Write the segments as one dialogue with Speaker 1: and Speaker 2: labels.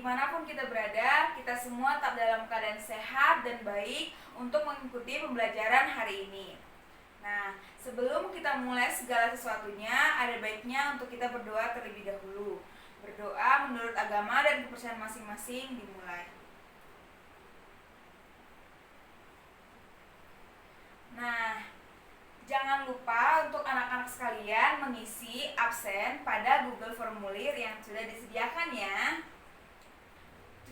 Speaker 1: dimanapun kita berada, kita semua tetap dalam keadaan sehat dan baik untuk mengikuti pembelajaran hari ini. Nah, sebelum kita mulai segala sesuatunya, ada baiknya untuk kita berdoa terlebih dahulu. Berdoa menurut agama dan kepercayaan masing-masing dimulai. Nah, jangan lupa untuk anak-anak sekalian mengisi absen pada Google Formulir yang sudah disediakan ya.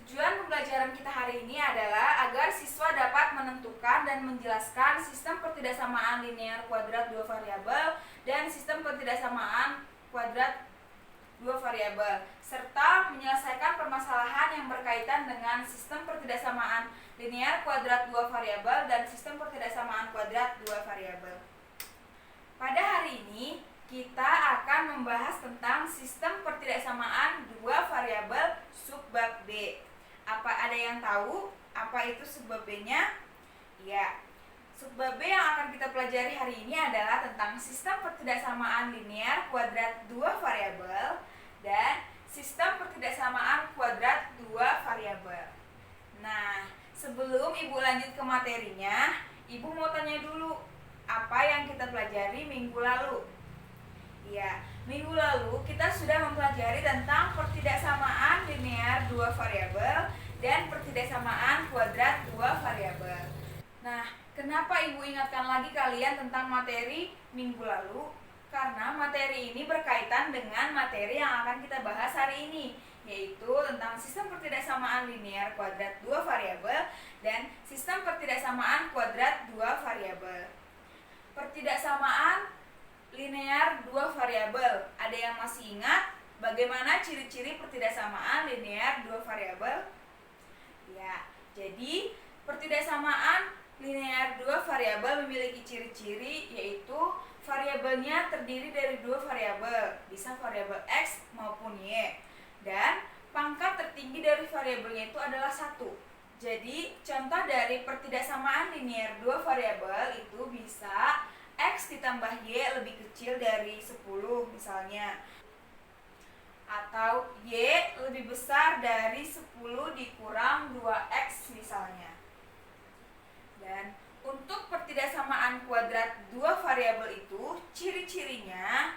Speaker 1: Tujuan pembelajaran kita hari ini adalah agar siswa dapat menentukan dan menjelaskan sistem pertidaksamaan linear kuadrat dua variabel dan sistem pertidaksamaan kuadrat dua variabel, serta menyelesaikan permasalahan yang berkaitan dengan sistem pertidaksamaan linear kuadrat dua variabel dan sistem pertidaksamaan kuadrat dua variabel. Pada hari ini kita akan membahas tentang sistem pertidaksamaan dua variabel subbab B. Ada yang tahu apa itu subbab B-nya? Ya, subbab B yang akan kita pelajari hari ini adalah tentang sistem pertidaksamaan linear kuadrat dua variabel dan sistem pertidaksamaan kuadrat dua variabel. Nah, sebelum Ibu lanjut ke materinya, Ibu mau tanya dulu, apa yang kita pelajari minggu lalu? Ya, minggu lalu kita sudah mempelajari tentang pertidaksamaan linear dua variabel dan pertidaksamaan kuadrat dua variabel. Nah, kenapa Ibu ingatkan lagi kalian tentang materi minggu lalu? Karena materi ini berkaitan dengan materi yang akan kita bahas hari ini, yaitu tentang sistem pertidaksamaan linear kuadrat dua variabel dan sistem pertidaksamaan kuadrat dua variabel. Pertidaksamaan linear dua variabel. Ada yang masih ingat bagaimana ciri-ciri pertidaksamaan linear dua variabel? Ya, jadi pertidaksamaan linear dua variabel memiliki ciri-ciri, yaitu variabelnya terdiri dari dua variabel, bisa variabel X maupun Y, dan pangkat tertinggi dari variabelnya itu adalah 1. Jadi contoh dari pertidaksamaan linear dua variabel itu bisa X ditambah Y lebih kecil dari 10 misalnya, atau Y lebih besar dari 10 dikurang 2X misalnya. Dan untuk pertidaksamaan kuadrat dua variabel itu ciri-cirinya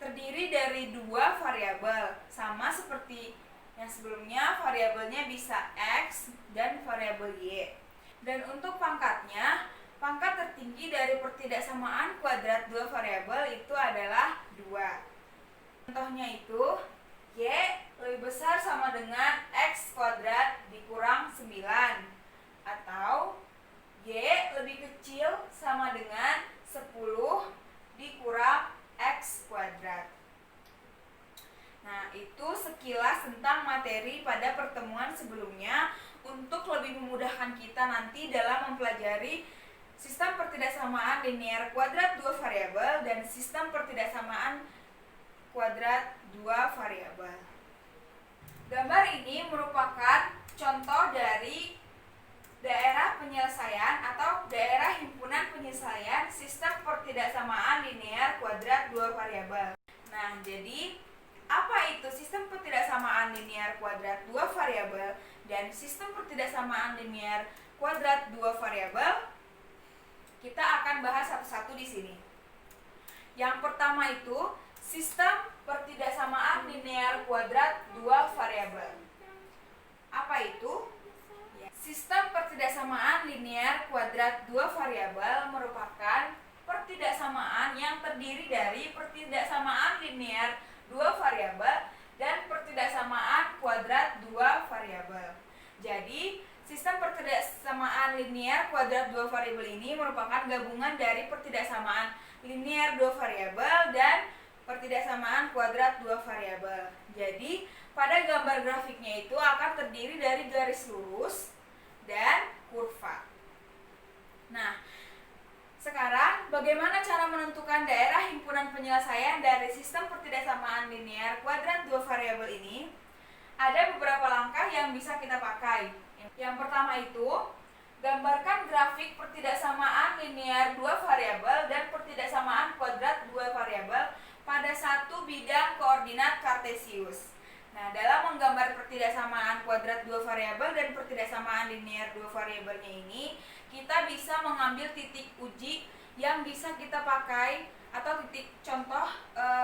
Speaker 1: terdiri dari dua variabel, sama seperti yang sebelumnya, variabelnya bisa X dan variabel Y. Dan untuk pangkatnya, pangkat tertinggi dari pertidaksamaan kuadrat dua variabel itu adalah 2. Contohnya itu, Y lebih besar sama dengan X kuadrat dikurang 9, atau Y lebih kecil sama dengan 10 dikurang X kuadrat. Nah, itu sekilas tentang materi pada pertemuan sebelumnya untuk lebih memudahkan kita nanti dalam mempelajari sistem pertidaksamaan linear kuadrat dua variabel dan sistem pertidaksamaan kuadrat dua variabel. Gambar ini merupakan contoh dari daerah penyelesaian atau daerah himpunan penyelesaian sistem pertidaksamaan linear kuadrat dua variabel. Nah, jadi apa itu sistem pertidaksamaan linear kuadrat dua variabel dan sistem pertidaksamaan linear kuadrat dua variabel? Kita akan bahas satu-satu di sini. Yang pertama itu sistem pertidaksamaan linear kuadrat dua variabel. Apa itu? Sistem pertidaksamaan linear kuadrat dua variabel merupakan pertidaksamaan yang terdiri dari pertidaksamaan linear dua variabel dan pertidaksamaan kuadrat dua variabel. Jadi, sistem pertidaksamaan linear kuadrat dua variabel ini merupakan gabungan dari pertidaksamaan linear dua variabel dan pertidaksamaan kuadrat dua variabel. Jadi, pada gambar grafiknya itu akan terdiri dari garis lurus dan kurva. Nah, sekarang bagaimana cara menentukan daerah himpunan penyelesaian dari sistem pertidaksamaan linear kuadrat dua variabel ini? Ada beberapa langkah yang bisa kita pakai. Yang pertama itu, gambarkan grafik pertidaksamaan linear dua variabel dan pertidaksamaan kuadrat dua variabel pada satu bidang koordinat kartesius. Nah, dalam menggambar pertidaksamaan kuadrat dua variabel dan pertidaksamaan linear dua variabelnya ini, kita bisa mengambil titik uji yang bisa kita pakai atau titik contoh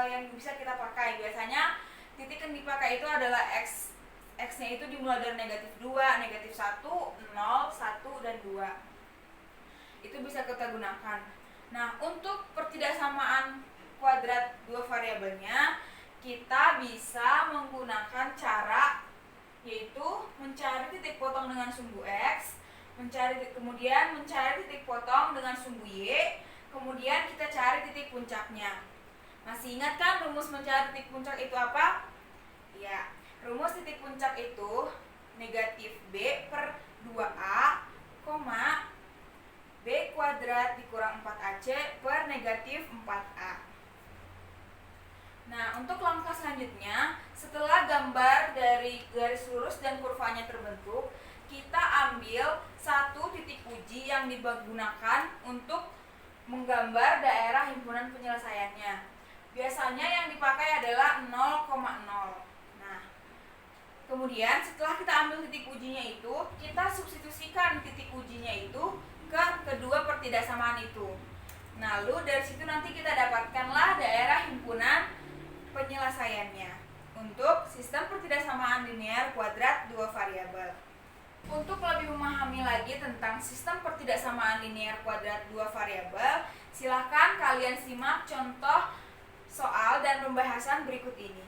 Speaker 1: yang bisa kita pakai. Biasanya titik yang dipakai itu adalah X-nya itu dimulai dari negatif 2, negatif 1, 0, 1, dan 2. Itu bisa kita gunakan. Nah, untuk pertidaksamaan kuadrat dua variabelnya, kita bisa menggunakan cara yaitu mencari titik potong dengan sumbu X, kemudian mencari titik potong dengan sumbu Y, kemudian kita cari titik puncaknya. Masih ingat kan rumus mencari titik puncak itu apa? Ya, rumus titik puncak itu negatif B per 2A, B kuadrat dikurang 4AC per negatif 4A. Nah, untuk langkah selanjutnya, setelah gambar dari garis lurus dan kurvanya terbentuk, kita ambil satu titik uji yang digunakan untuk menggambar daerah himpunan penyelesaiannya. Biasanya yang dipakai adalah 0,0. Nah, kemudian setelah kita ambil titik ujinya itu, kita substitusikan titik ujinya itu ke kedua pertidaksamaan itu. Nah, lalu dari situ nanti kita dapatkanlah daerah himpunan penyelesaiannya untuk sistem pertidaksamaan linear kuadrat dua variabel. Untuk lebih memahami lagi tentang sistem pertidaksamaan linear kuadrat dua variabel, silakan kalian simak contoh soal dan pembahasan berikut ini.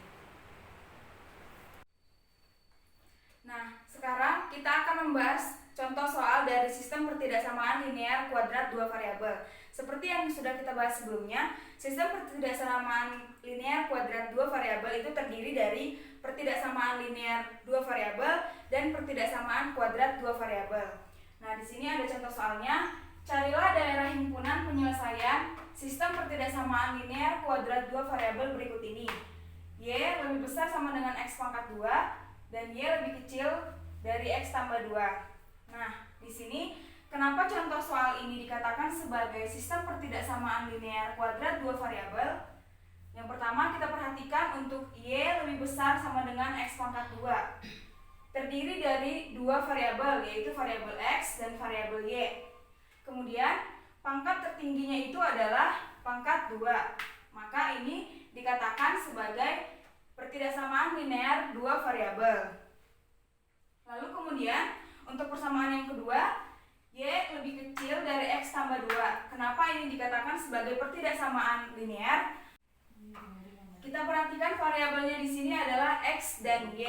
Speaker 1: Nah, sekarang kita akan membahas contoh soal dari sistem pertidaksamaan linear kuadrat dua variabel. Seperti yang sudah kita bahas sebelumnya, sistem pertidaksamaan linear kuadrat dua variabel itu terdiri dari pertidaksamaan linear dua variabel dan pertidaksamaan kuadrat dua variabel. Nah, di sini ada contoh soalnya. Carilah daerah himpunan penyelesaian sistem pertidaksamaan linear kuadrat dua variabel berikut ini. Y lebih besar sama dengan X pangkat 2 dan Y lebih kecil dari X tambah 2. Nah, di sini kenapa contoh soal ini dikatakan sebagai sistem pertidaksamaan linear kuadrat dua variabel? Yang pertama, kita perhatikan untuk Y lebih besar sama dengan X pangkat 2. Terdiri dari dua variabel, yaitu variabel X dan variabel Y. Kemudian, pangkat tertingginya itu adalah pangkat 2. Maka ini dikatakan sebagai pertidaksamaan linear dua variabel. Lalu kemudian, untuk persamaan yang kedua, Y lebih kecil dari X tambah 2. Kenapa ini dikatakan sebagai pertidaksamaan linear? Kita perhatikan variabelnya di sini adalah X dan Y.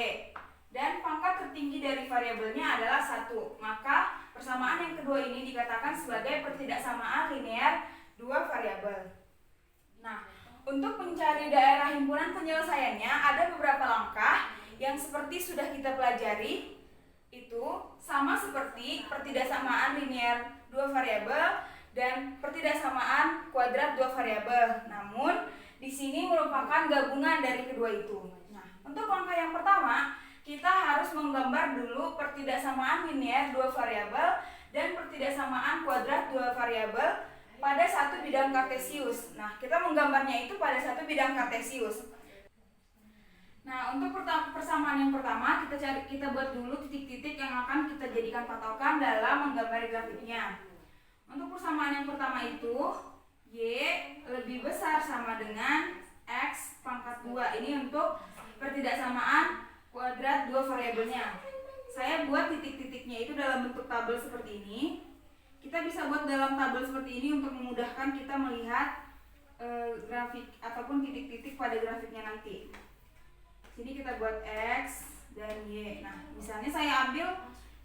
Speaker 1: Dan pangkat tertinggi dari variabelnya adalah 1. Maka persamaan yang kedua ini dikatakan sebagai pertidaksamaan linear dua variabel. Nah, untuk mencari daerah himpunan penyelesaiannya ada beberapa langkah yang seperti sudah kita pelajari. Itu sama seperti pertidaksamaan linear dua variabel dan pertidaksamaan kuadrat dua variabel. Namun di sini merupakan gabungan dari kedua itu. Nah, untuk langkah yang pertama, kita harus menggambar dulu pertidaksamaan linear dua variabel dan pertidaksamaan kuadrat dua variabel pada satu bidang kartesius. Nah, kita menggambarnya itu pada satu bidang kartesius. Nah, untuk persamaan yang pertama, kita buat dulu titik-titik yang akan kita jadikan patokan dalam menggambar grafiknya. Untuk persamaan yang pertama itu, Y lebih besar sama dengan X pangkat 2. Ini untuk pertidaksamaan kuadrat dua variabelnya. Saya buat titik-titiknya itu dalam bentuk tabel seperti ini. Kita bisa buat dalam tabel seperti ini untuk memudahkan kita melihat grafik ataupun titik-titik pada grafiknya nanti. Jadi kita buat X dan Y. Nah, misalnya saya ambil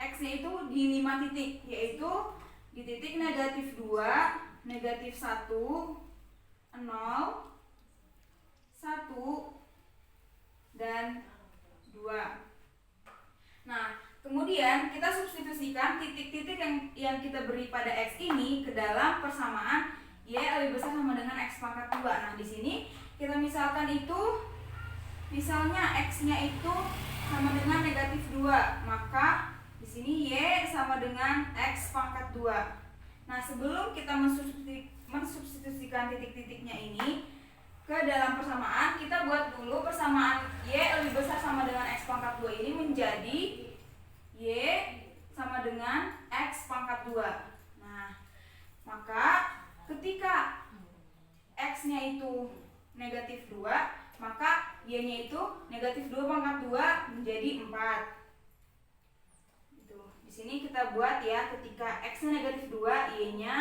Speaker 1: X-nya itu di 5 titik, yaitu di titik negatif 2, negatif 1, 0, 1, dan 2. Nah, kemudian kita substitusikan titik-titik yang kita beri pada X ini ke dalam persamaan Y lebih besar sama dengan X pangkat 2. Nah, di sini kita misalkan itu, misalnya X-nya itu sama dengan negatif 2, maka di sini Y sama dengan X pangkat 2. Nah, sebelum kita mensubstitusikan titik-titiknya ini, ke dalam persamaan, kita buat dulu persamaan Y lebih besar sama dengan X pangkat 2 ini menjadi Y sama dengan X pangkat 2. Nah, maka ketika X-nya itu negatif 2, maka Y-nya itu negatif 2 pangkat 2 menjadi 4. Gitu. Di sini kita buat ya, ketika X-nya negatif 2, Y-nya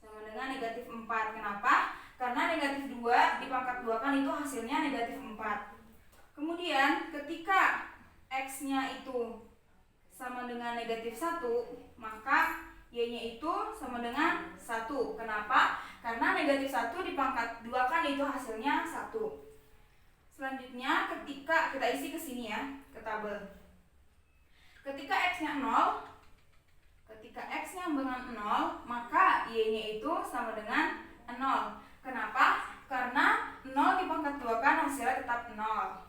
Speaker 1: sama dengan negatif 4. Kenapa? Karena negatif 2 dipangkat 2 kan itu hasilnya negatif 4. Kemudian ketika X-nya itu sama dengan negatif 1, maka Y-nya itu sama dengan 1. Kenapa? Karena negatif 1 dipangkat 2 kan itu hasilnya 1. Selanjutnya ketika kita isi ke sini ya, ke tabel. Ketika X-nya 0, ketika X-nya dengan 0, maka Y-nya itu sama dengan 0. Kenapa? Karena 0 dipangkat 2 kan hasilnya tetap 0.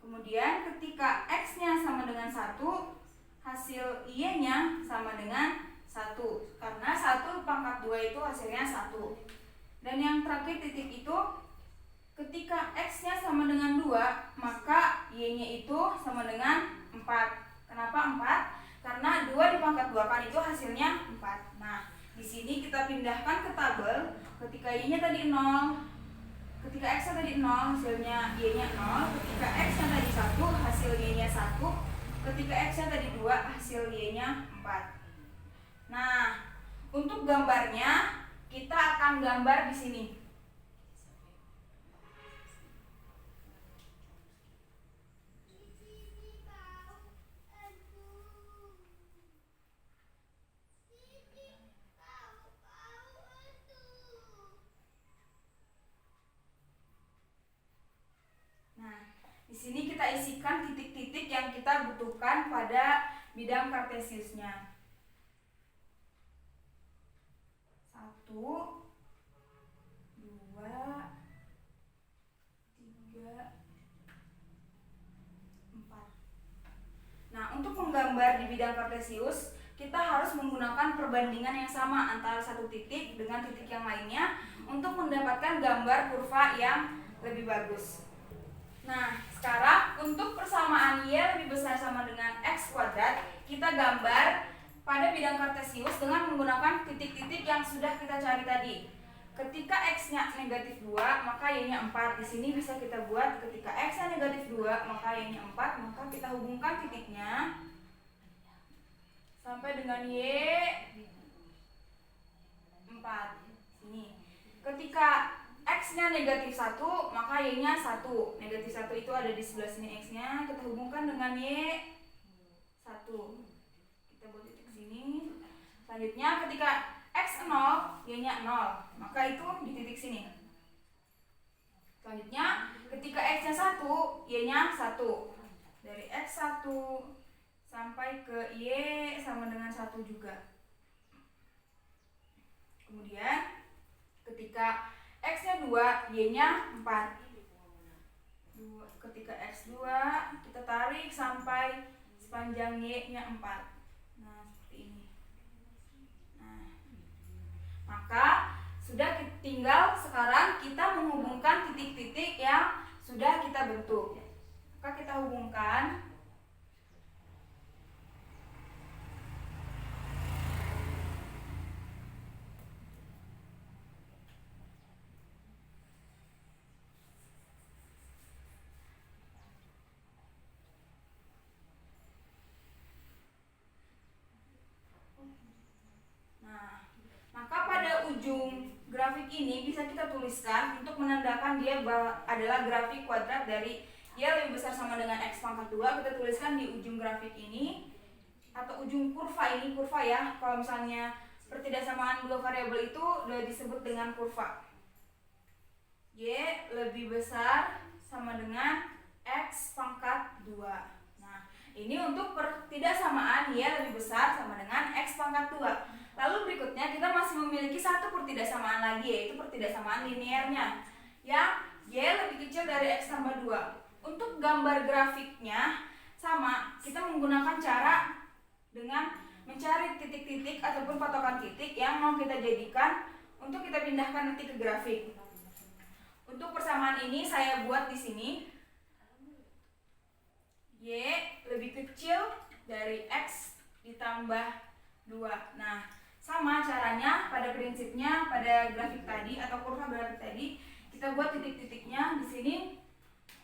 Speaker 1: Kemudian ketika X-nya sama dengan 1, hasil Y-nya sama dengan 1. Karena 1 pangkat 2 itu hasilnya 1. Dan yang terakhir titik itu, ketika X-nya sama dengan 2, maka Y-nya itu sama dengan 4. Kenapa 4? Karena 2 dipangkat 2 kan itu hasilnya 4. Nah, di sini kita pindahkan ke tabel. Ketika Y-nya tadi 0, ketika X-nya tadi 0, hasilnya Y-nya 0. Ketika X-nya tadi 1, hasil Y-nya 1. Ketika X-nya tadi 2, hasil Y-nya 4. Nah, untuk gambarnya kita akan gambar di sini. Nah, di sini kita isikan titik-titik yang kita butuhkan pada bidang kartesiusnya. 1, 2, 3, 4. Nah, untuk menggambar di bidang kartesius, kita harus menggunakan perbandingan yang sama antara satu titik dengan titik yang lainnya untuk mendapatkan gambar kurva yang lebih bagus. Nah, sekarang untuk persamaan Y lebih besar sama dengan X kuadrat, kita gambar pada bidang kartesius dengan menggunakan titik-titik yang sudah kita cari tadi. Ketika X-nya negatif 2, maka Y-nya 4. Di sini bisa kita buat ketika X-nya negatif 2, maka Y-nya 4, maka kita hubungkan titiknya sampai dengan Y 4. Sini. Ketika X-nya negatif 1, maka Y-nya 1. Negatif 1 itu ada di sebelah sini X-nya, kita hubungkan dengan Y 1. Kita buat titik sini. Selanjutnya ketika X 0, Y-nya 0, maka itu di titik sini. Selanjutnya ketika X-nya 1, Y-nya 1. Dari X1 sampai ke Y sama dengan 1 juga. Kemudian ketika X-nya 2, Y-nya 4. Ketika X2, kita tarik sampai sepanjang Y-nya 4. Nah, seperti ini. Nah, maka sudah tinggal sekarang kita menghubungkan titik-titik yang sudah kita bentuk. Maka kita hubungkan. Nah, maka pada ujung grafik ini bisa kita tuliskan untuk menandakan dia adalah grafik kuadrat dari Y lebih besar sama dengan X pangkat 2. Kita tuliskan di ujung grafik ini atau ujung kurva ini, kurva ya. Kalau misalnya pertidaksamaan dua variabel itu sudah disebut dengan kurva. Y lebih besar sama dengan X pangkat 2. Nah, ini untuk pertidaksamaan Y lebih besar sama dengan X pangkat 2. Lalu berikutnya kita masih memiliki satu pertidaksamaan lagi, yaitu pertidaksamaan linearnya yang Y lebih kecil dari X tambah 2. Untuk gambar grafiknya sama, kita menggunakan cara dengan mencari titik-titik ataupun patokan titik yang mau kita jadikan untuk kita pindahkan nanti ke grafik. Untuk persamaan ini saya buat di sini. Y lebih kecil dari X ditambah 2. Nah, sama caranya pada prinsipnya pada grafik tadi atau kurva grafik tadi, kita buat titik-titiknya di sini.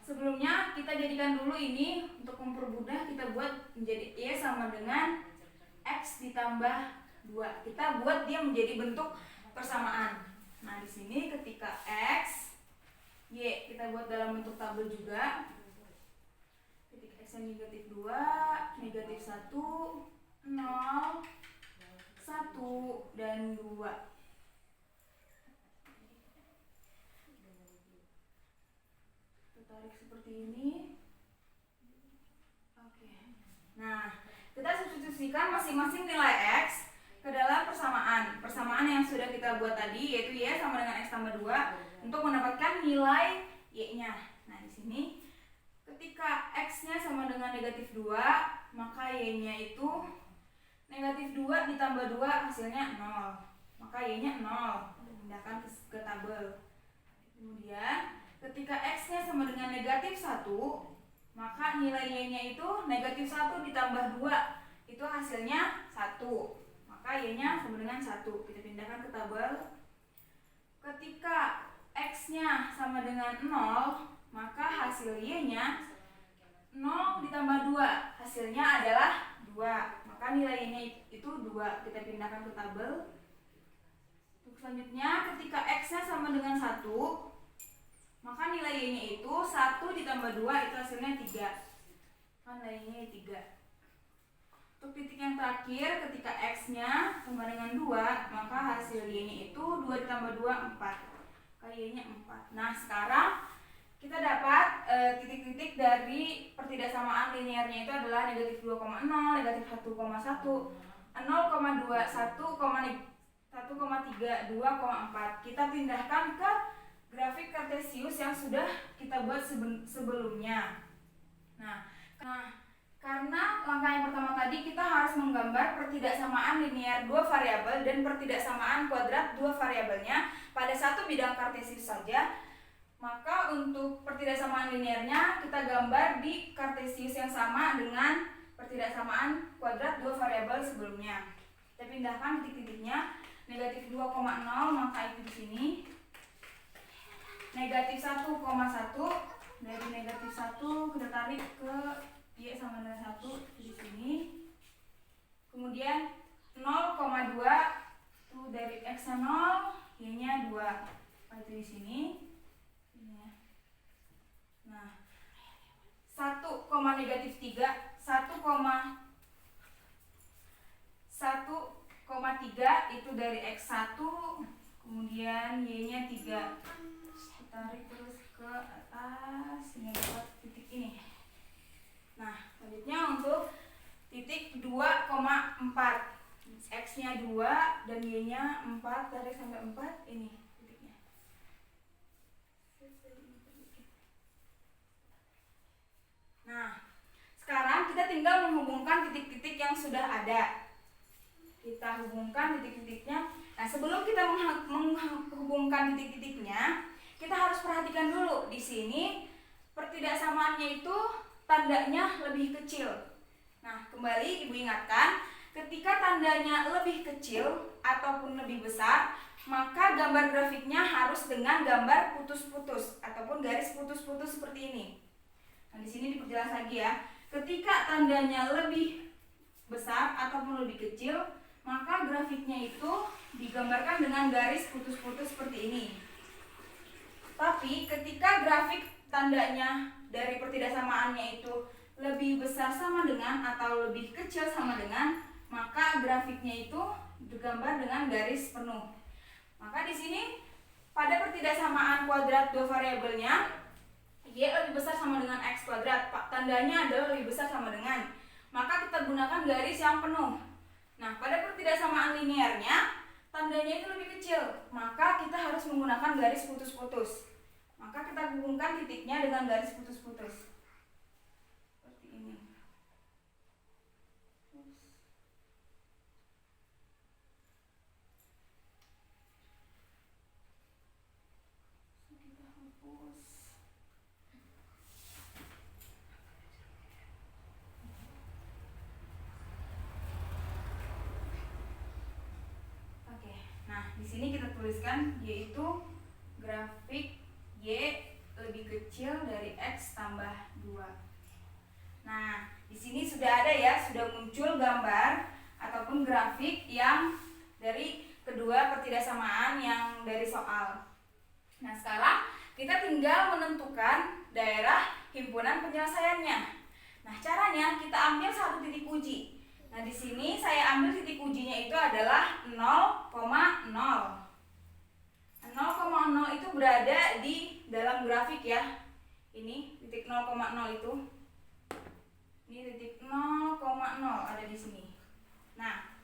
Speaker 1: Sebelumnya kita jadikan dulu ini untuk mempermudah, kita buat menjadi Y sama dengan X ditambah 2. Kita buat dia menjadi bentuk persamaan. Nah, di sini ketika X, Y kita buat dalam bentuk tabel juga. Ketika X yang negatif 2, negatif 1, 0, 1, dan 2. Tarik seperti ini. Oke. Nah, kita substitusikan masing-masing nilai X ke dalam persamaan yang sudah kita buat tadi, yaitu Y sama dengan X tambah 2 untuk mendapatkan nilai Y-nya. Nah, di sini ketika X-nya sama dengan negatif 2, maka Y-nya itu negatif 2 ditambah 2 hasilnya 0. Maka Y-nya 0. Pindahkan ke tabel. Kemudian ketika X-nya sama dengan negatif 1, maka nilai Y-nya itu negatif 1 ditambah 2. Itu hasilnya 1. Maka Y-nya sama dengan 1. Kita pindahkan ke tabel. Ketika X-nya sama dengan 0, maka hasil Y-nya 0 ditambah 2. Hasilnya adalah 2. Maka nilai Y-nya itu 2. Kita pindahkan ke tabel. Untuk selanjutnya, ketika X-nya sama dengan 1, maka nilai Y-nya itu 1 ditambah 2 itu hasilnya 3. Kan nilainya 3. Untuk titik yang terakhir, ketika X-nya sama dengan 2, maka hasil Y-nya itu 2 ditambah 2, 4. Maka Y-nya 4. Nah, sekarang kita dapat titik-titik dari pertidaksamaan linearnya itu adalah negatif 2,0, negatif 1,1, 0,2, 1,3, 2,4. Kita pindahkan ke grafik kartesius yang sudah kita buat sebelumnya. Nah, karena langkah yang pertama tadi kita harus menggambar pertidaksamaan linear dua variabel dan pertidaksamaan kuadrat dua variabelnya pada satu bidang kartesius saja, maka untuk pertidaksamaan linearnya kita gambar di kartesius yang sama dengan pertidaksamaan kuadrat dua variabel sebelumnya. Kita pindahkan titik-titiknya. Negatif 2,0 maka itu di sini. Negatif 1,1, dari negatif 1 kita tarik ke Y sama dengan 1 di sini. Kemudian 0,2 itu dari X-nya 0, Y-nya 2. Itu di sini. Nah, 1, negatif 3, 1,3 itu dari X1, kemudian Y-nya 3. Tarik terus ke atas hingga dapat titik ini. Nah, selanjutnya untuk titik 2,4, X-nya 2 dan Y-nya 4, tarik sampai 4, ini titiknya. Nah, sekarang kita tinggal menghubungkan titik-titik yang sudah ada. Kita hubungkan titik-titiknya. Nah, sebelum kita menghubungkan titik-titiknya, kita harus perhatikan dulu di sini pertidaksamaannya itu tandanya lebih kecil. Nah, kembali Ibu ingatkan, ketika tandanya lebih kecil ataupun lebih besar, maka gambar grafiknya harus dengan gambar putus-putus ataupun garis putus-putus seperti ini. Nah, di sini diperjelas lagi ya. Ketika tandanya lebih besar ataupun lebih kecil, maka grafiknya itu digambarkan dengan garis putus-putus seperti ini. Tapi ketika grafik tandanya dari pertidaksamaannya itu lebih besar sama dengan atau lebih kecil sama dengan, maka grafiknya itu digambar dengan garis penuh. Maka di sini pada pertidaksamaan kuadrat dua variabelnya, Y lebih besar sama dengan X kuadrat, tandanya adalah lebih besar sama dengan, maka kita gunakan garis yang penuh. Nah, pada pertidaksamaan linearnya tandanya itu lebih kecil, maka kita harus menggunakan garis putus-putus. Maka kita hubungkan titiknya dengan garis putus-putus seperti ini. Kita hapus. di sini kita tuliskan yaitu grafik Y lebih kecil dari X tambah 2. Nah, di sini sudah ada ya, sudah muncul gambar ataupun grafik yang dari kedua pertidaksamaan yang dari soal. Nah, sekarang kita tinggal menentukan daerah himpunan penyelesaiannya. Nah, caranya kita ambil satu titik uji. Nah, di sini saya ambil titik ujinya itu adalah 0,0. 0,0 itu berada di dalam grafik ya. Ini titik 0,0 itu. Ini titik 0,0 ada di sini. Nah,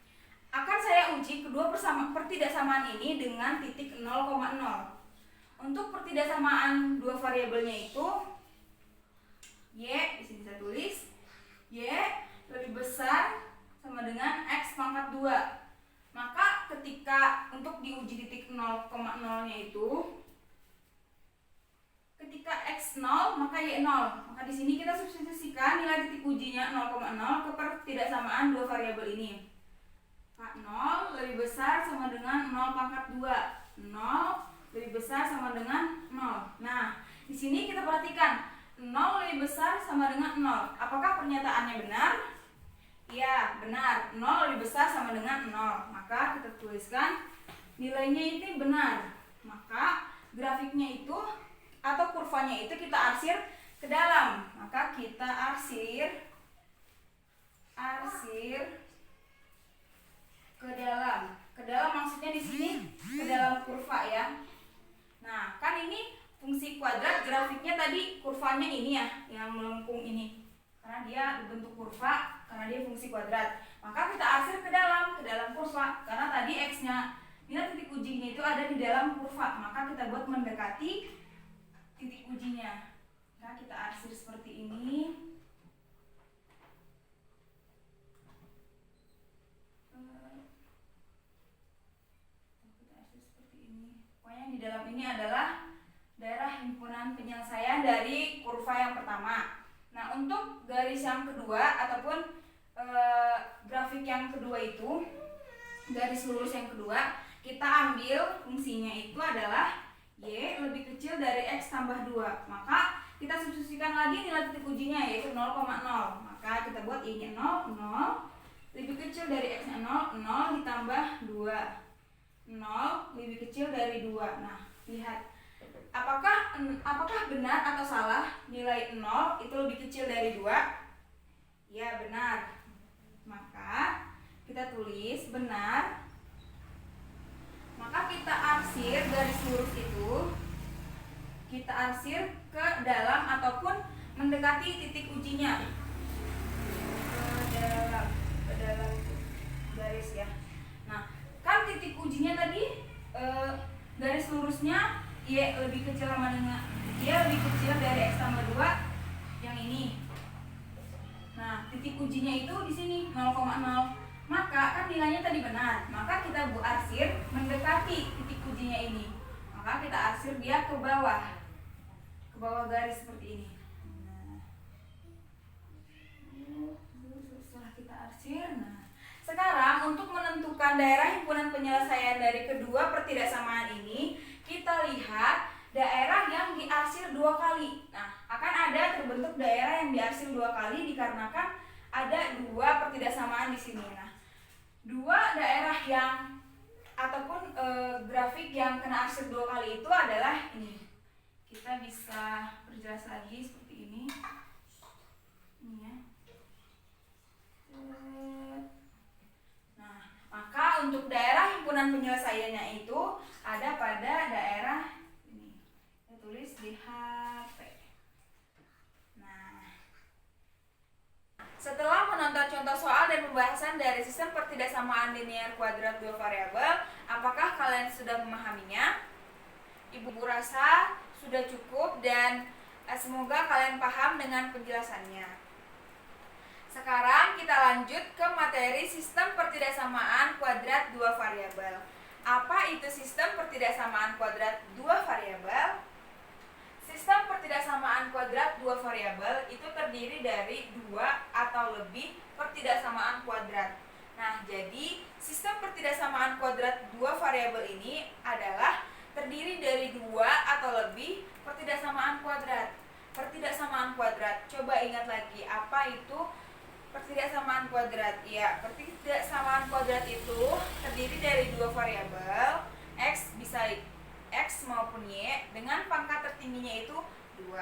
Speaker 1: akan saya uji kedua pertidaksamaan ini dengan titik 0,0. Untuk pertidaksamaan dua variabelnya itu Y, di sini saya tulis Y lebih besar sama dengan X pangkat 2. Maka ketika untuk diuji titik 0,0-nya itu, ketika X 0 maka Y 0. Maka di sini kita substitusikan nilai titik ujinya 0,0 ke pertidaksamaan dua variabel ini. 0 lebih besar sama dengan 0 pangkat 2. 0 lebih besar sama dengan 0. Nah, di sini kita perhatikan 0 lebih besar sama dengan 0. Apakah pernyataannya benar? Ya, benar. 0 lebih besar sama dengan 0. Maka kita tuliskan nilainya ini benar. Maka grafiknya itu atau kurvanya itu kita arsir ke dalam. Maka kita arsir ke dalam. Ke dalam maksudnya di sini ke dalam kurva ya. Nah, kan ini fungsi kuadrat, grafiknya tadi kurvanya ini ya, yang melengkung ini. Karena dia berbentuk kurva, karena dia fungsi kuadrat. Maka kita arsir ke dalam kurva. Karena tadi X-nya, nilai titik ujinya itu ada di dalam kurva. Maka kita buat mendekati titik ujinya. Nah, kita arsir seperti ini. Pokoknya di dalam ini adalah daerah himpunan penyelesaian dari kurva yang pertama. Nah, untuk garis yang kedua ataupun grafik yang kedua itu, garis lurus yang kedua, kita ambil fungsinya itu adalah Y lebih kecil dari X tambah 2. Maka kita substitusikan lagi nilai titik ujinya yaitu 0,0. Maka kita buat Y-nya 0, 0 lebih kecil dari X-nya 0, 0 ditambah 2. 0 lebih kecil dari 2. Nah, lihat. Apakah benar atau salah nilai 0 itu lebih kecil dari 2? Ya, benar. Maka kita tulis benar. Maka kita arsir garis lurus itu, kita arsir ke dalam ataupun mendekati titik ujinya. Ke dalam garis ya. Nah, kan titik ujinya tadi garis lurusnya Y lebih kecil sama dengan Y lebih kecil dari X tambah 2 yang ini. Nah, titik ujinya itu di sini 0,0. Maka kan nilainya tadi benar. Maka kita arsir mendekati titik ujinya ini. Maka kita arsir dia ke bawah. Ke bawah garis seperti ini. Nah. Setelah kita arsir, nah, sekarang untuk menentukan daerah himpunan penyelesaian dari kedua pertidaksamaan ini, kita lihat daerah yang diarsir 2 kali. Nah, akan ada terbentuk daerah yang diarsir 2 kali dikarenakan ada 2 pertidaksamaan di sini. Nah, 2 daerah yang ataupun grafik yang kena arsir 2 kali itu adalah ini. Kita bisa perjelas lagi seperti ini. Ini ya. Nah, maka untuk daerah himpunan penyelesaiannya itu ada pada daerah ini. Saya tulis di HP. Nah, setelah menonton contoh soal dan pembahasan dari sistem pertidaksamaan linear kuadrat dua variabel, apakah kalian sudah memahaminya? Ibu rasa sudah cukup dan semoga kalian paham dengan penjelasannya. Sekarang kita lanjut ke materi sistem pertidaksamaan kuadrat dua variabel. Apa itu sistem pertidaksamaan kuadrat dua variabel? Sistem pertidaksamaan kuadrat dua variabel itu terdiri dari 2 atau lebih pertidaksamaan kuadrat. Nah, jadi sistem pertidaksamaan kuadrat dua variabel ini adalah terdiri dari dua atau lebih pertidaksamaan kuadrat. Pertidaksamaan kuadrat, coba ingat lagi, apa itu pertidaksamaan kuadrat? Ya, pertidaksamaan kuadrat itu terdiri dari dua variabel, x bisa x maupun y, dengan pangkat tertingginya itu 2.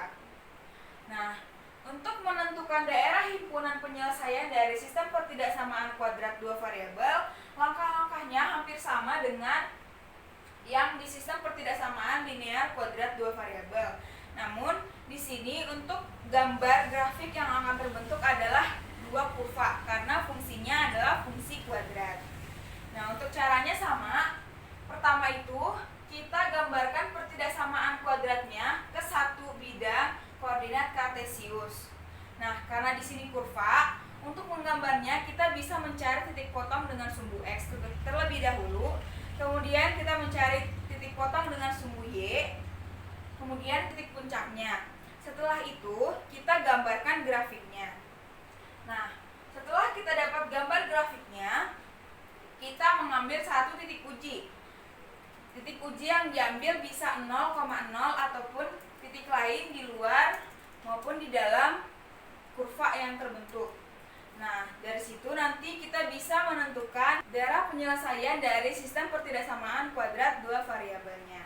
Speaker 1: Nah, untuk menentukan daerah himpunan penyelesaian dari sistem pertidaksamaan kuadrat dua variabel, langkah-langkahnya hampir sama dengan yang di sistem pertidaksamaan linear kuadrat dua variabel. Namun, di sini untuk gambar grafik yang akan terbentuk adalah dua kurva karena fungsinya adalah fungsi kuadrat. Nah, untuk caranya sama. Pertama itu, kita gambarkan pertidaksamaan kuadratnya ke satu bidang koordinat kartesius. Nah, karena di sini kurva, untuk menggambarnya kita bisa mencari titik potong dengan sumbu x terlebih dahulu. Kemudian kita mencari titik potong dengan sumbu y, kemudian titik puncaknya. Setelah itu, kita gambarkan grafiknya. Nah, setelah kita dapat gambar grafiknya, kita mengambil satu titik uji. Titik uji yang diambil bisa 0,0 ataupun titik lain di luar maupun di dalam kurva yang terbentuk. Nah, dari situ nanti kita bisa menentukan daerah penyelesaian dari sistem pertidaksamaan kuadrat dua variabelnya.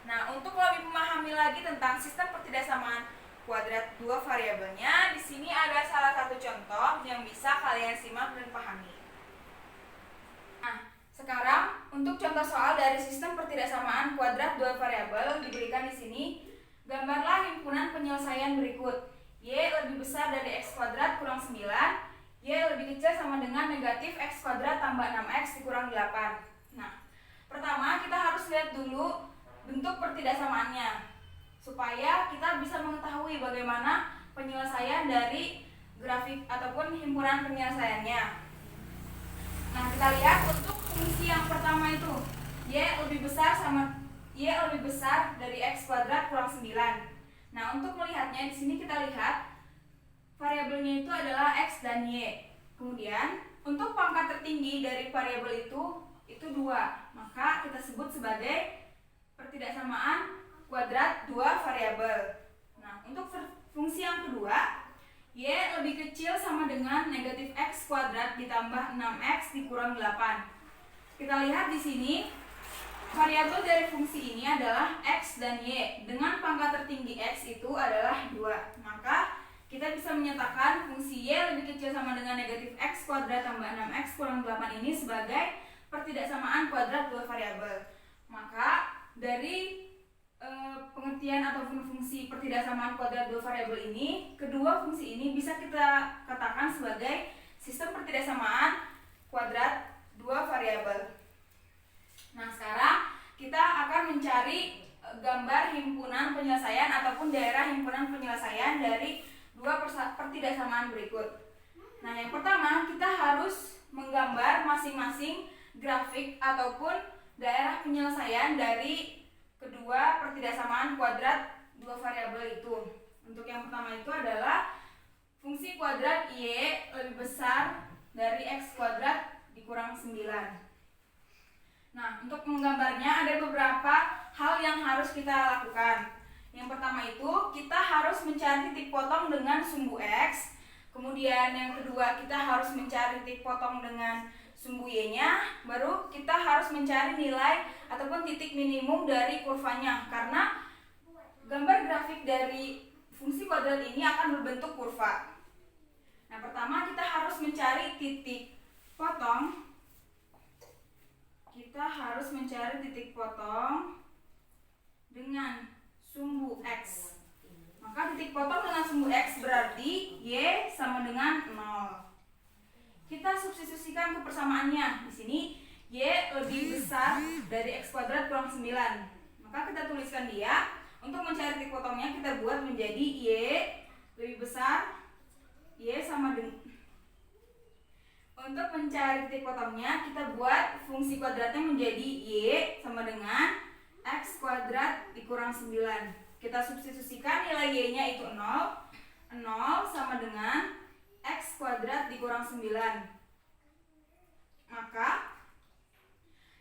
Speaker 1: Nah, untuk lebih memahami lagi tentang sistem pertidaksamaan kuadrat dua variabelnya, di sini ada salah satu contoh yang bisa kalian simak dan pahami. Nah, sekarang untuk contoh soal dari sistem pertidaksamaan kuadrat dua variabel diberikan di sini. Gambarlah himpunan penyelesaian berikut. Y lebih besar dari x kuadrat kurang 9, y lebih kecil sama dengan negatif x kuadrat tambah 6x dikurang 8. Nah, pertama kita harus lihat dulu bentuk pertidaksamaannya supaya kita bisa mengetahui bagaimana penyelesaian dari grafik ataupun himpunan penyelesaiannya. Nah, kita lihat untuk fungsi yang pertama itu, y lebih besar dari x kuadrat kurang 9. Nah, untuk melihatnya di sini kita lihat variabelnya itu adalah x dan y. Kemudian, untuk pangkat tertinggi dari variabel itu 2. Maka kita sebut sebagai pertidaksamaan kuadrat dua variabel. Nah, untuk fungsi yang kedua, y lebih kecil sama dengan negatif x kuadrat ditambah 6x dikurang 8. Kita lihat di sini variabel dari fungsi ini adalah x dan y. Dengan pangkat tertinggi x itu adalah 2. Maka kita bisa menyatakan fungsi y lebih kecil sama dengan negatif x kuadrat tambah 6x kurang 8 ini sebagai pertidaksamaan kuadrat dua variabel. Maka dari pengertian ataupun fungsi pertidaksamaan kuadrat dua variabel ini, kedua fungsi ini bisa kita katakan sebagai sistem pertidaksamaan kuadrat dua variabel. Nah, sekarang kita akan mencari gambar himpunan penyelesaian ataupun daerah himpunan penyelesaian dari dua pertidaksamaan berikut. Nah, yang pertama kita harus menggambar masing-masing grafik ataupun daerah penyelesaian dari kedua pertidaksamaan kuadrat dua variabel itu. Untuk yang pertama itu adalah fungsi kuadrat y lebih besar dari x kuadrat dikurang 9. Nah, untuk menggambarnya ada beberapa hal yang harus kita lakukan. Yang pertama itu, kita harus mencari titik potong dengan sumbu x. Kemudian yang kedua, kita harus mencari titik potong dengan sumbu y-nya. Baru kita harus mencari nilai ataupun titik minimum dari kurvanya. Karena gambar grafik dari fungsi kuadrat ini akan berbentuk kurva. Nah, pertama kita harus mencari titik potong. Kita harus mencari titik potong dengan sumbu x. Maka titik potong dengan sumbu x berarti y sama dengan 0. Kita substitusikan ke persamaannya. Di sini y lebih besar dari x kuadrat kurang 9. Maka kita tuliskan dia. Untuk mencari titik potongnya kita buat menjadi y lebih besar, y sama dengan. Untuk mencari titik potongnya, kita buat fungsi kuadratnya menjadi y sama dengan x kuadrat dikurang 9. Kita substitusikan nilai y-nya itu 0. 0 sama dengan x kuadrat dikurang 9. Maka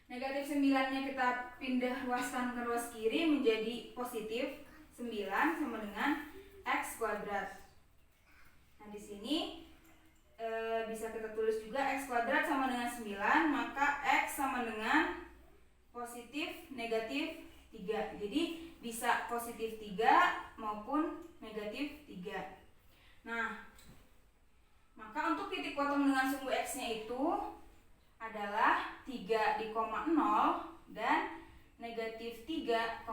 Speaker 1: negatif 9-nya kita pindah ruaskan ke ruas kiri menjadi positif 9 sama dengan X kuadrat. Nah, di sini bisa kita tulis juga X kuadrat sama dengan 9, maka X sama dengan positif negatif 3. Jadi bisa positif 3 maupun negatif 3. Nah, maka untuk titik potong dengan sumbu X-nya itu adalah 3 di koma 0 dan negatif 3,0.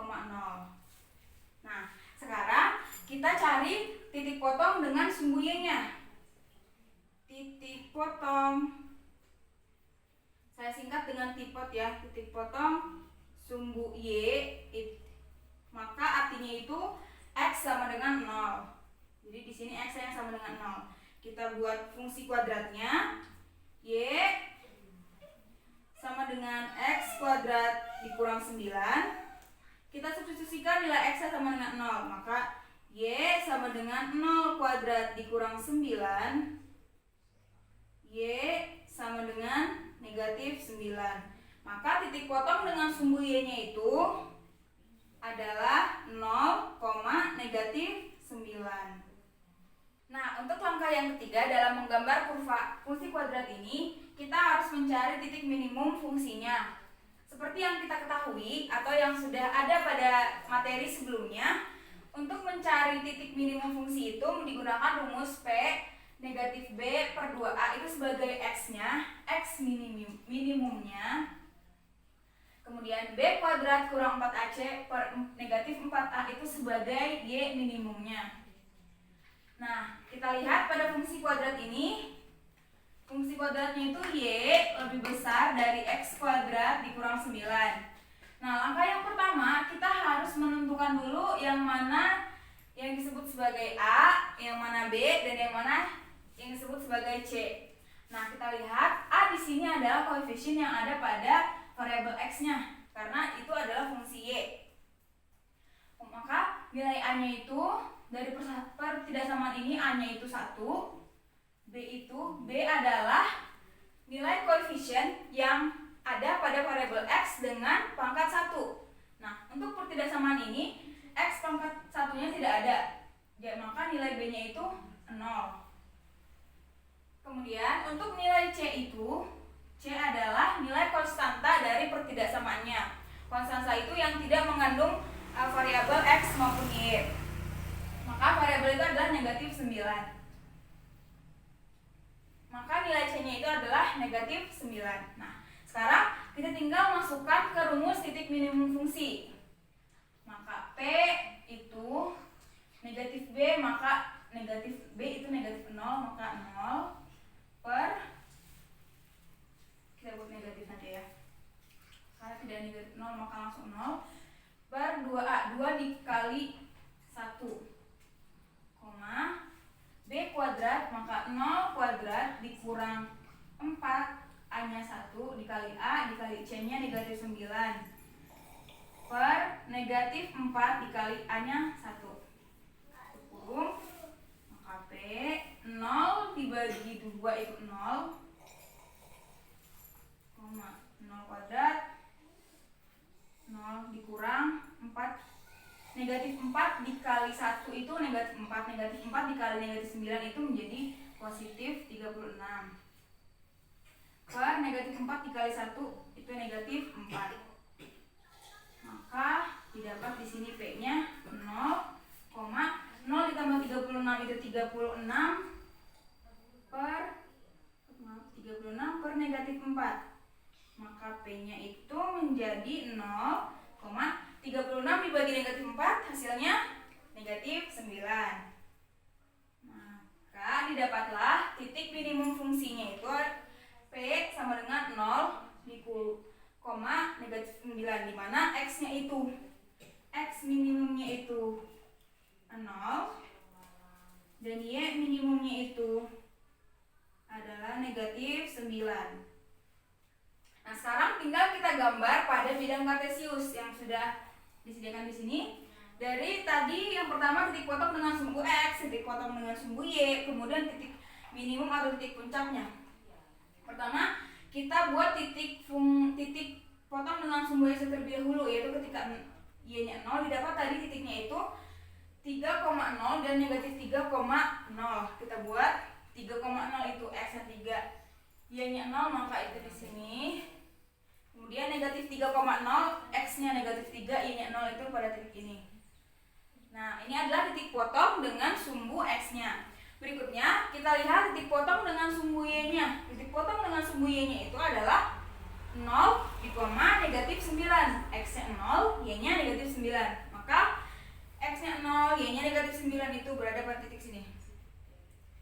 Speaker 1: Nah, sekarang kita cari titik potong dengan sumbu Y-nya. Titik potong, saya singkat dengan tipot ya, titik potong sumbu Y, maka artinya itu X sama dengan 0. Jadi di sini X yang sama dengan 0. Kita buat fungsi kuadratnya, Y sama dengan X kuadrat dikurang 9. Kita substitusikan nilai X sama dengan 0, maka Y sama dengan 0 kuadrat dikurang 9. Y sama dengan negatif 9. Maka titik potong dengan sumbu Y-nya itu adalah 0, negatif 9. Nah, untuk langkah yang ketiga dalam menggambar kurva fungsi kuadrat ini, kita harus mencari titik minimum fungsinya. Seperti yang kita ketahui atau yang sudah ada pada materi sebelumnya, untuk mencari titik minimum fungsi itu digunakan rumus P negatif B per 2A itu sebagai X-nya, X minimumnya. Kemudian B kuadrat kurang 4AC per negatif 4A itu sebagai Y minimumnya. Nah, kita lihat pada fungsi kuadrat ini, fungsi kuadratnya itu Y lebih besar dari X kuadrat dikurang 9. Nah, langkah yang pertama kita harus menentukan dulu yang mana yang disebut sebagai A, yang mana B, dan yang mana yang disebut sebagai C. Nah, kita lihat A di sini adalah koefisien yang ada pada variabel X-nya, karena itu adalah fungsi Y. Maka nilai A-nya itu dari pertidaksamaan ini A-nya itu 1, B adalah nilai koefisien yang ada pada variabel X dengan pangkat 1. Nah, untuk pertidaksamaan ini X pangkat 1-nya tidak ada, ya, maka nilai B-nya itu 0. Kemudian untuk nilai C adalah nilai konstanta dari pertidaksamaannya. Konstanta itu yang tidak mengandung variabel X maupun Y. Maka variabel itu adalah negatif 9. Maka nilai C-nya itu adalah negatif 9. Nah, sekarang kita tinggal masukkan ke rumus titik minimum fungsi. Maka P itu negatif B, maka negatif B itu negatif 0, maka 0 per, kita buat negatif saja ya, karena tidak negatif 0 maka langsung 0 per 2A, 2 dikali 1, koma B kuadrat, maka 0 kuadrat dikurang 4, A-nya 1 dikali A dikali C-nya negatif 9 per negatif 4 dikali A-nya 1, kurung, maka P 0 dibagi 2 itu 0, 0 kuadrat, 0 dikurang 4, negatif 4 dikali 1 itu negatif 4, negatif 4 dikali negatif 9 itu menjadi positif 36, per negatif 4 dikali 1 itu negatif 4. Maka didapat di sini P-nya 0, 0 ditambah 36 itu 36 per 36 per negatif 4. Maka P-nya itu menjadi 0, 36 dibagi negatif 4 hasilnya negatif 9. Maka didapatlah titik minimum fungsinya itu P sama dengan 0 negatif 9, di mana X-nya itu, X minimumnya itu 0 dan Y minimumnya itu adalah negatif 9. Nah, sekarang tinggal kita gambar pada bidang kartesius yang sudah disediakan di sini. Dari tadi yang pertama titik potong dengan sumbu X, titik potong dengan sumbu Y, kemudian titik minimum atau titik puncaknya. Pertama, kita buat titik potong dengan sumbu X terlebih dahulu, yaitu ketika Y-nya 0 didapat tadi titiknya itu 3,0 dan negatif 3,0. Kita buat 3,0 itu X-nya 3, Y-nya 0, maka itu di sini. Kemudian negatif 3,0, X-nya negatif 3, Y-nya 0 itu pada titik ini. Nah, ini adalah titik potong dengan sumbu X-nya. Berikutnya, kita lihat titik potong dengan sumbu Y-nya. Titik potong dengan sumbu Y-nya itu adalah 0, negatif 9. X-nya 0, Y-nya negatif 9. Maka X-nya 0, Y-nya negatif 9 itu berada pada titik sini,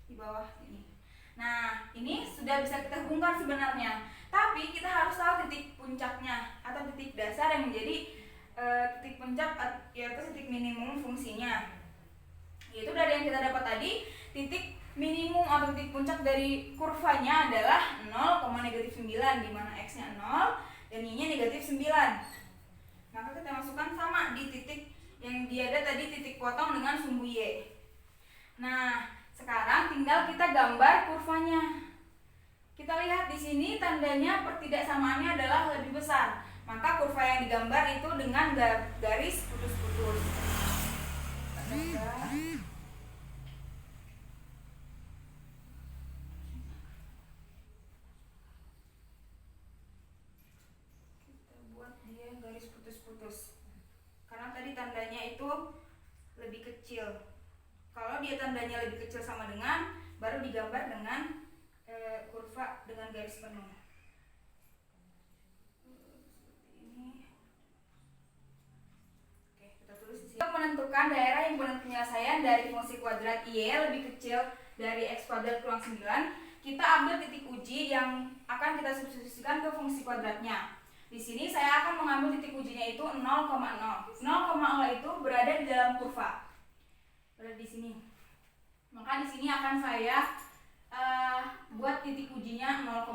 Speaker 1: di bawah ini. Nah, ini sudah bisa kita hubungkan sebenarnya. Tapi kita harus tahu titik puncaknya atau titik dasar yang menjadi titik puncak, yaitu titik minimum fungsinya. Yaitu dari yang kita dapat tadi, titik minimum atau titik puncak dari kurvanya adalah 0, negatif 9, di mana X-nya 0 dan Y-nya negatif 9. Maka kita masukkan sama di titik yang dia ada tadi, titik potong dengan sumbu Y. Nah, sekarang tinggal kita gambar kurvanya. Kita lihat di sini tandanya pertidaksamaannya adalah lebih besar. Maka kurva yang digambar itu dengan garis putus-putus. Garis putus-putus karena tadi tandanya itu lebih kecil. Kalau dia tandanya lebih kecil sama dengan, baru digambar dengan kurva dengan garis penuh. Ini. Oke, kita tulis di sini. Untuk menentukan daerah himpunan penyelesaian dari fungsi kuadrat Y lebih kecil dari X kuadrat kurang 9, kita ambil titik uji yang akan kita substitusikan ke fungsi kuadratnya. Di sini saya akan mengambil titik ujinya itu 0,0. 0,0 itu berada di dalam kurva. Berada di sini. Maka di sini akan saya buat titik ujinya 0,0.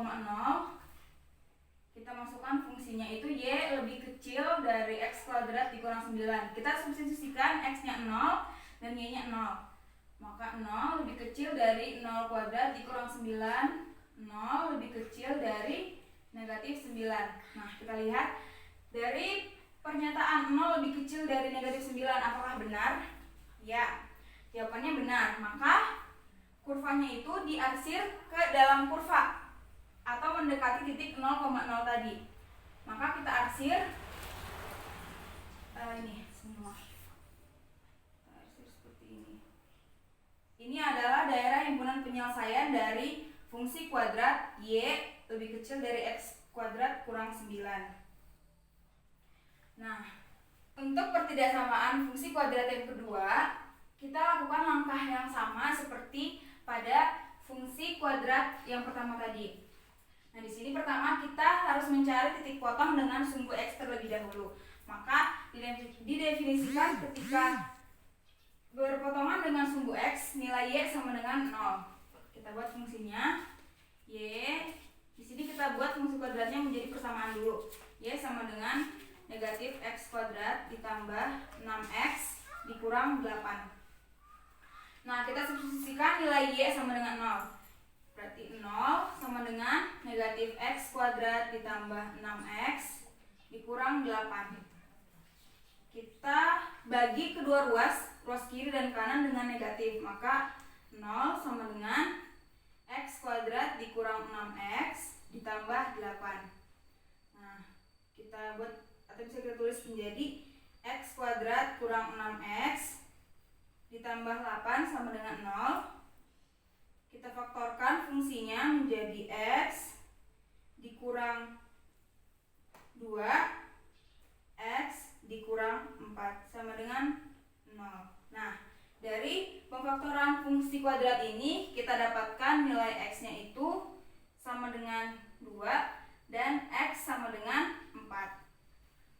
Speaker 1: Kita masukkan fungsinya itu Y lebih kecil dari X kuadrat dikurang 9. Kita substitusikan X-nya 0 dan Y-nya 0. Maka 0 lebih kecil dari 0 kuadrat dikurang 9. 0 lebih kecil dari negatif 9. Nah, kita lihat dari pernyataan 0 lebih kecil dari negatif 9, apakah benar? Ya, jawabannya benar. Maka kurvanya itu diarsir ke dalam kurva atau mendekati titik 0,0 tadi. Maka kita arsir ini semua. Kita arsir seperti ini. Ini adalah daerah himpunan penyelesaian dari fungsi kuadrat Y lebih kecil dari X kuadrat kurang 9. Nah, untuk pertidaksamaan fungsi kuadrat yang kedua, kita lakukan langkah yang sama seperti pada fungsi kuadrat yang pertama tadi. Nah, di sini pertama kita harus mencari titik potong dengan sumbu X terlebih dahulu. Maka didefinisikan ketika berpotongan dengan sumbu X, nilai Y sama dengan 0. Kita buat fungsinya Y. Di sini kita buat fungsi kuadratnya menjadi persamaan dulu. Y sama dengan negatif X kuadrat ditambah 6X dikurang 8. Nah, kita substitusikan nilai Y sama dengan 0. Berarti 0 sama dengan negatif X kuadrat ditambah 6X dikurang 8. Kita bagi kedua ruas kiri dan kanan dengan negatif. Maka 0 sama dengan X kuadrat dikurang 6X ditambah 8. Nah, kita buat atau bisa kita tulis menjadi X kuadrat kurang 6X ditambah 8 sama dengan 0. Kita faktorkan fungsinya menjadi X dikurang 2 X dikurang 4 sama dengan 0. Nah, dari pemfaktoran fungsi kuadrat ini kita dapatkan nilai X-nya itu sama dengan 2 dan X sama dengan 4.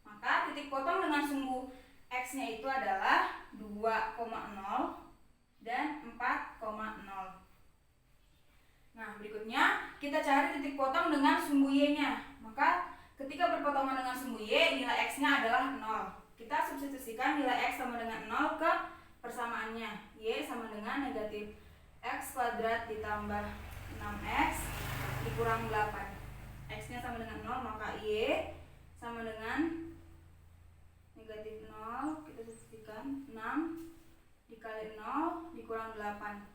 Speaker 1: Maka titik potong dengan sumbu X-nya itu adalah 2,0 dan 4,0. Nah, berikutnya kita cari titik potong dengan sumbu Y-nya. Maka ketika berpotongan dengan sumbu Y, nilai X-nya adalah 0. Kita substitusikan nilai X sama dengan 0 ke persamaannya. Y sama dengan negatif X kuadrat ditambah 6X dikurang 8. X-nya sama dengan 0, maka Y sama dengan negatif 0. Kita substitusikan 6 dikali 0 dikurang 8,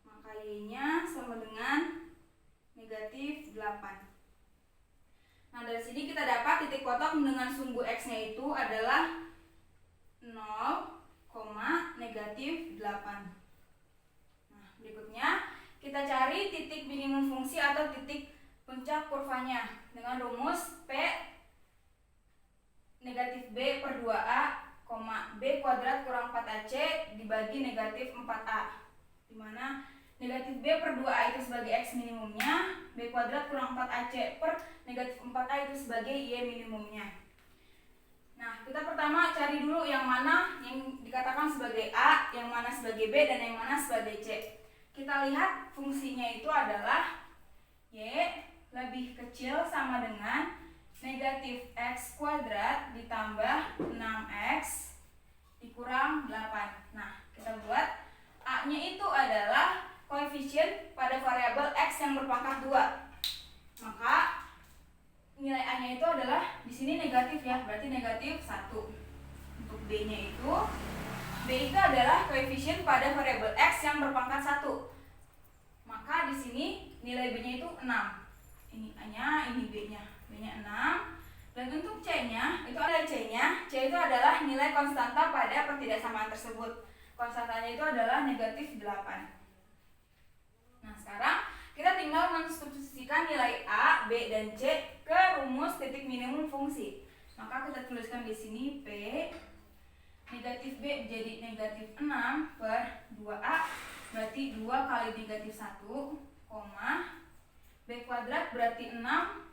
Speaker 1: maka Y-nya sama dengan negatif 8. Nah, dari sini kita dapat titik potong dengan sumbu X-nya itu adalah 0, negatif 8. Nah, berikutnya kita cari titik minimum fungsi atau titik puncak kurvanya dengan rumus P negatif B per 2A, B kuadrat kurang 4AC dibagi negatif 4A, dimana negatif B per 2A itu sebagai X minimumnya, B kuadrat kurang 4AC per negatif 4A itu sebagai Y minimumnya. Nah, kita pertama cari dulu yang mana yang dikatakan sebagai A, yang mana sebagai B, dan yang mana sebagai C. Kita lihat fungsinya itu adalah Y lebih kecil sama dengan negatif X kuadrat ditambah 6X dikurang 8. Nah, kita buat A-nya itu adalah koefisien pada variabel X yang berpangkat 2. Maka nilai A-nya itu adalah di sini negatif ya, berarti negatif 1. Untuk B-nya itu, B itu adalah koefisien pada variabel X yang berpangkat 1. Maka di sini nilai B-nya itu 6. Ini A-nya, ini B-nya. B-nya 6. Dan untuk C-nya, itu ada C-nya. C itu adalah nilai konstanta pada pertidaksamaan tersebut. Konstantanya itu adalah negatif 8. Nah, sekarang kita tinggal mensubstitusikan nilai A, B, dan C ke rumus titik minimum fungsi. Maka kita tuliskan di sini P negatif B menjadi negatif 6 per 2A, berarti 2 kali negatif 1, B kuadrat berarti 6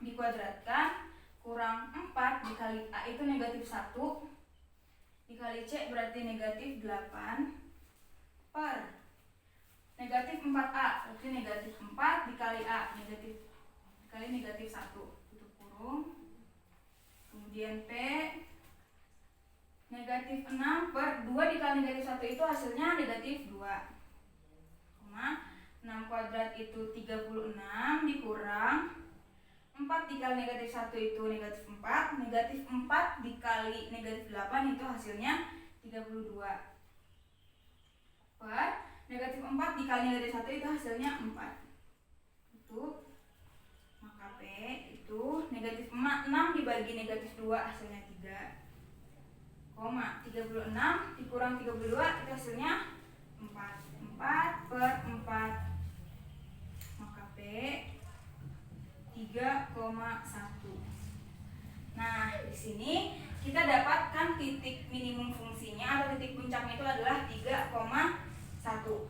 Speaker 1: dikuadratkan kurang 4 dikali A itu negatif 1 dikali C berarti negatif 8 per negatif 4A berarti negatif 4 dikali A negatif dikali negatif 1 tutup kurung, kemudian P negatif 6 per 2 dikali negatif 1 itu hasilnya negatif 2, 6 kuadrat itu 36 dikurang 4 dikali negatif 1 itu negatif 4, negatif 4 dikali negatif 8 itu hasilnya 32 per negatif 4 dikali negatif 1 itu hasilnya 4. Itu maka P itu negatif 6 dibagi negatif 2 hasilnya 3, 36 dikurang 32 itu hasilnya 4 per 4, maka P 3,1. Nah, di sini kita dapatkan titik minimum fungsinya atau titik puncaknya itu adalah 3,1.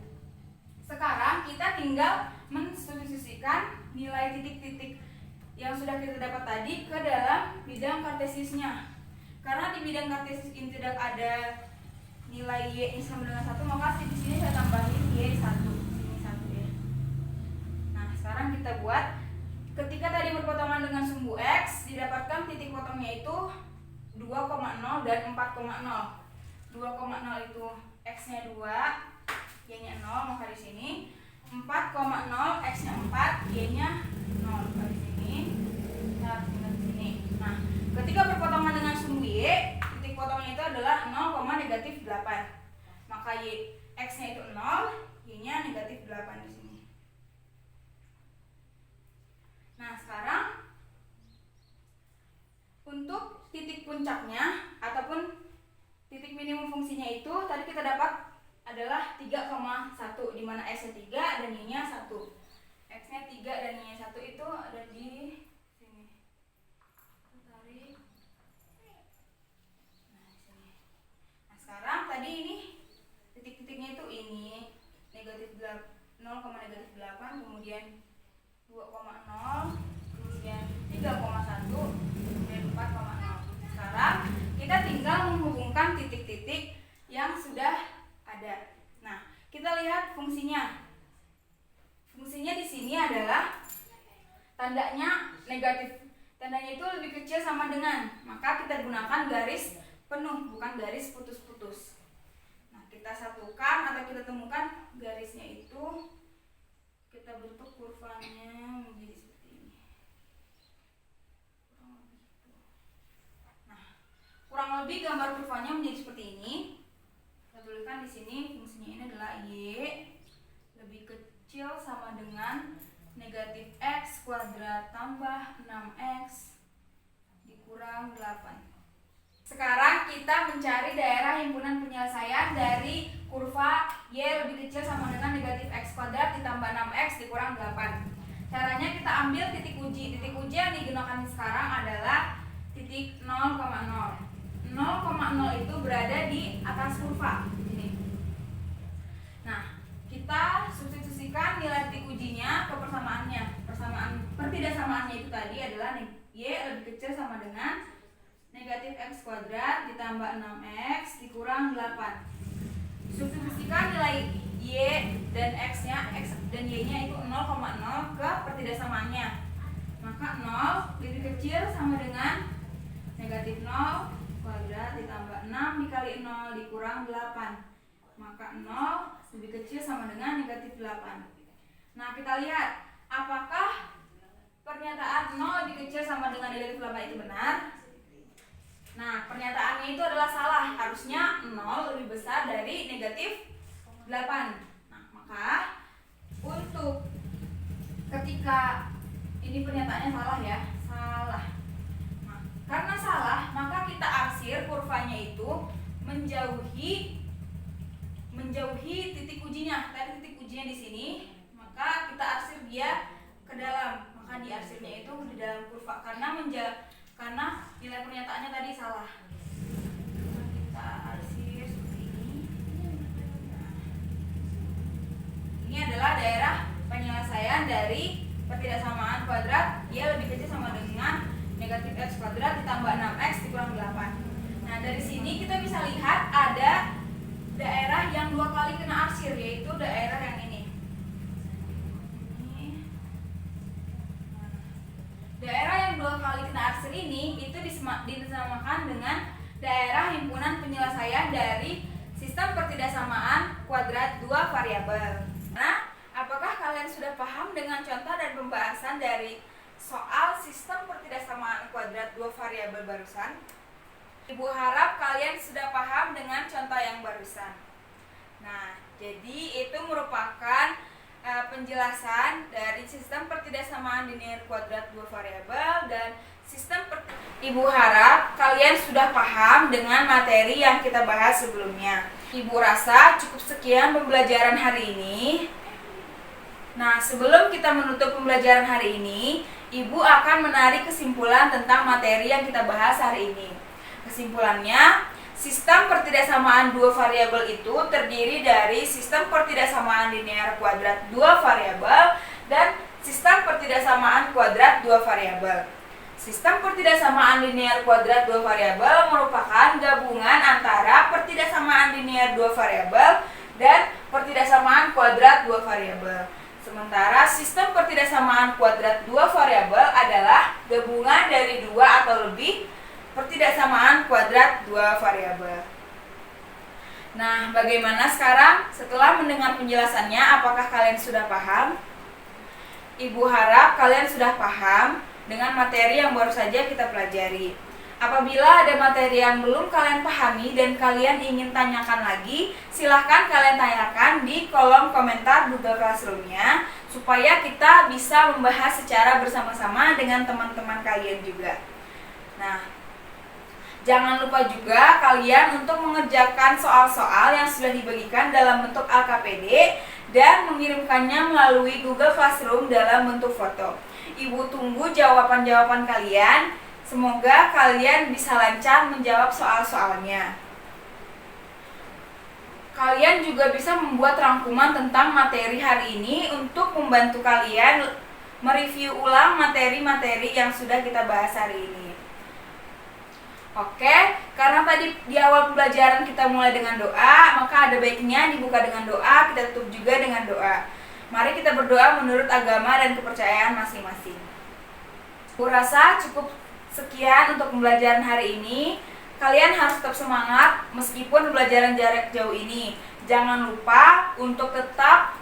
Speaker 1: Sekarang kita tinggal mensubstitusikan nilai titik-titik yang sudah kita dapat tadi ke dalam bidang kartesiusnya. Karena di bidang kartesius ini tidak ada nilai Y ini sama dengan 1, maka di sini saya tambahin Y 1, sini 1 ya. Nah, sekarang kita buat. Ketika tadi berpotongan dengan sumbu X, didapatkan titik potongnya itu 2,0 dan 4,0. 2,0 itu X-nya 2, Y-nya 0, maka di sini 4,0 X-nya 4, Y-nya 0. Maka di sini kita tinggal di sini. Nah, ketika berpotongan dengan sumbu Y, titik potongnya itu adalah 0, negatif 8. Maka Y X-nya itu 0, Y-nya negatif 8 di sini. Nah, sekarang untuk titik puncaknya ataupun titik minimum fungsinya itu tadi kita dapat adalah 3,1 di mana X-nya 3 dan Y-nya 1. X-nya 3 dan Y-nya 1 itu ada di sini. Kita tarik. Nah, di sini. Nah, sekarang tadi ini titik-titiknya itu ini negatif 0, negatif 8, kemudian 2,0, kemudian 3,1, kemudian 4,0. Sekarang kita tinggal menghubungkan titik-titik yang sudah ada. Nah, kita lihat fungsinya. Fungsinya di sini adalah tandanya negatif. Tandanya itu lebih kecil sama dengan, maka kita gunakan garis penuh, bukan garis putus-putus. Nah, kita satukan atau kita temukan garisnya itu, kita bentuk kurvanya menjadi seperti ini. lebih gambar kurvanya menjadi seperti ini. Kita tuliskan di sini fungsinya ini adalah Y lebih kecil sama dengan negatif X kuadrat tambah 6X dikurang 8. Sekarang kita mencari daerah himpunan penyelesaian dari kurva Y lebih kecil sama dengan negatif X kuadrat ditambah 6X dikurang 8. Caranya kita ambil titik uji. Titik uji yang digunakan sekarang adalah titik 0,0. 0,0 itu berada di atas kurva ini. Nah, kita substitusikan nilai titik ujinya ke persamaannya. Pertidaksamaannya itu tadi adalah Y lebih kecil sama dengan negatif X kuadrat ditambah 6X dikurang 8. Substitusikan nilai Y dan X-nya, X dan Y-nya itu 0,0 ke pertidaksamaannya. Maka 0 lebih kecil sama dengan negatif 0 kuadrat ditambah 6 dikali 0 dikurang 8. Maka 0 lebih kecil sama dengan negatif 8. Nah, kita lihat apakah pernyataan 0 lebih kecil sama dengan negatif 8 itu benar. Nah, pernyataannya itu adalah salah. Harusnya 0 lebih besar dari negatif 8. Nah, maka untuk ketika ini pernyataannya salah ya, salah. Nah, karena salah, maka kita arsir kurvanya itu menjauhi titik ujinya. Tadi titik ujinya di sini, maka kita arsir dia ke dalam. Maka diarsirnya itu di dalam kurva karena nilai pernyataannya tadi salah. Kita arsir seperti ini. Nah, ini adalah daerah penyelesaian dari pertidaksamaan kuadrat Y lebih kecil sama dengan negatif X kuadrat ditambah 6X dikurang 8. Nah, dari sini kita bisa lihat ada daerah yang 2 kali kena arsir, yaitu daerah yang ini. Daerah yang 2 kali kena arsir ini itu dinamakan dengan daerah himpunan penyelesaian dari sistem pertidaksamaan kuadrat 2 variabel. Nah, apakah kalian sudah paham dengan contoh dan pembahasan dari soal sistem pertidaksamaan kuadrat 2 variabel barusan? Ibu harap kalian sudah paham dengan contoh yang barusan. Nah, jadi itu merupakan penjelasan dari sistem pertidaksamaan linear kuadrat 2 variabel dan sistem Ibu harap kalian sudah paham dengan materi yang kita bahas sebelumnya. Ibu rasa cukup sekian pembelajaran hari ini. Nah, sebelum kita menutup pembelajaran hari ini, Ibu akan menarik kesimpulan tentang materi yang kita bahas hari ini. Kesimpulannya, sistem pertidaksamaan 2 variabel itu terdiri dari sistem pertidaksamaan linear kuadrat 2 variabel dan sistem pertidaksamaan kuadrat 2 variabel. Sistem pertidaksamaan linear kuadrat 2 variabel merupakan gabungan antara pertidaksamaan linear 2 variabel dan pertidaksamaan kuadrat 2 variabel. Sementara sistem pertidaksamaan kuadrat 2 variabel adalah gabungan dari 2 atau lebih pertidaksamaan kuadrat 2 variabel. Nah, bagaimana sekarang setelah mendengar penjelasannya, apakah kalian sudah paham? Ibu harap kalian sudah paham dengan materi yang baru saja kita pelajari. Apabila ada materi yang belum kalian pahami dan kalian ingin tanyakan lagi, silahkan kalian tanyakan di kolom komentar Google Classroom-nya supaya kita bisa membahas secara bersama-sama dengan teman-teman kalian juga. Nah, jangan lupa juga kalian untuk mengerjakan soal-soal yang sudah dibagikan dalam bentuk LKPD dan mengirimkannya melalui Google Classroom dalam bentuk foto. Ibu tunggu jawaban-jawaban kalian. Semoga kalian bisa lancar menjawab soal-soalnya. Kalian juga bisa membuat rangkuman tentang materi hari ini untuk membantu kalian mereview ulang materi-materi yang sudah kita bahas hari ini. Oke, karena tadi di awal pembelajaran kita mulai dengan doa, maka ada baiknya dibuka dengan doa, kita tutup juga dengan doa. Mari kita berdoa menurut agama dan kepercayaan masing-masing. Aku rasa cukup sekian untuk pembelajaran hari ini. Kalian harus tetap semangat meskipun pembelajaran jarak jauh ini. Jangan lupa untuk tetap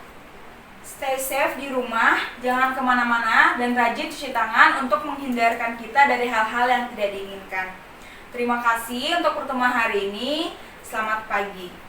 Speaker 1: stay safe di rumah, jangan kemana-mana, dan rajin cuci tangan untuk menghindarkan kita dari hal-hal yang tidak diinginkan. Terima kasih untuk pertemuan hari ini. Selamat pagi.